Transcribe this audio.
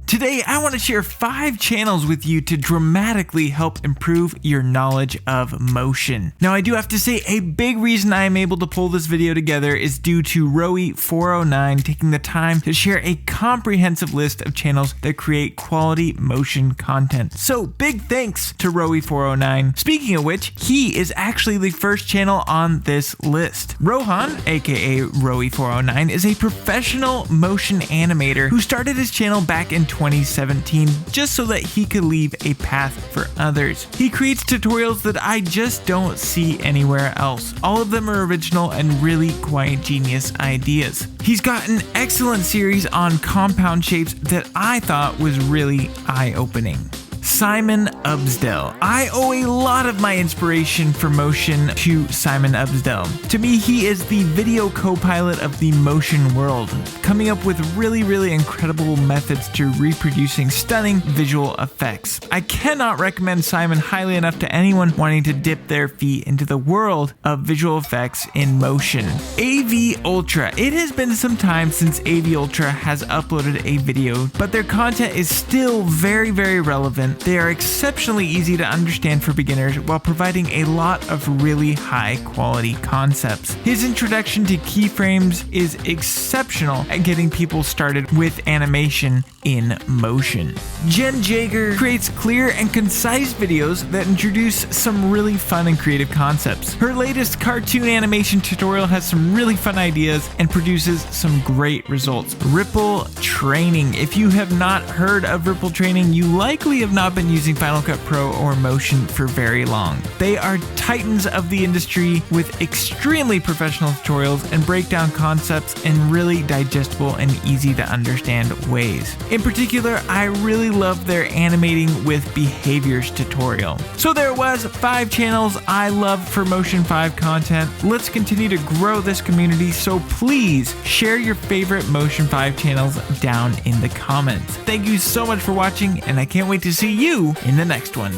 Today, I want to share 5 channels with you to dramatically help improve your knowledge of motion. Now, I do have to say a big reason I am able to pull this video together is due to Rowie409 taking the time to share a comprehensive list of channels that create quality motion content. So big thanks to Rowie409. Speaking of which, he is actually the first channel on this list. Rohan, aka Rowie409, is a professional motion animator who started his channel back in 2017 just so that he could leave a path for others. He creates tutorials that I just don't see anywhere else. All of them are original and really quite genius ideas. He's got an excellent series on compound shapes that I thought was really eye-opening. Simon Ubsdell. I owe a lot of my inspiration for motion to Simon Ubsdell. To me, he is the video co-pilot of the motion world, coming up with really incredible methods to reproducing stunning visual effects. I cannot recommend Simon highly enough to anyone wanting to dip their feet into the world of visual effects in motion. AV Ultra. It has been some time since AV Ultra has uploaded a video, but their content is still very relevant. They are exceptionally easy to understand for beginners while providing a lot of really high quality concepts. His introduction to keyframes is exceptional at getting people started with animation in motion. Jen Jaeger creates clear and concise videos that introduce some really fun and creative concepts. Her latest cartoon animation tutorial has some really fun ideas and produces some great results. Ripple Training. If you have not heard of Ripple Training, you likely have not been using Final Cut Pro or Motion for very long. They are titans of the industry with extremely professional tutorials and break down concepts in really digestible and easy to understand ways. In particular, I really love their animating with behaviors tutorial. So there was 5 channels I love for Motion 5 content. Let's continue to grow this community, so please share your favorite Motion 5 channels down in the comments. Thank you so much for watching, and I can't wait to see you in the next one.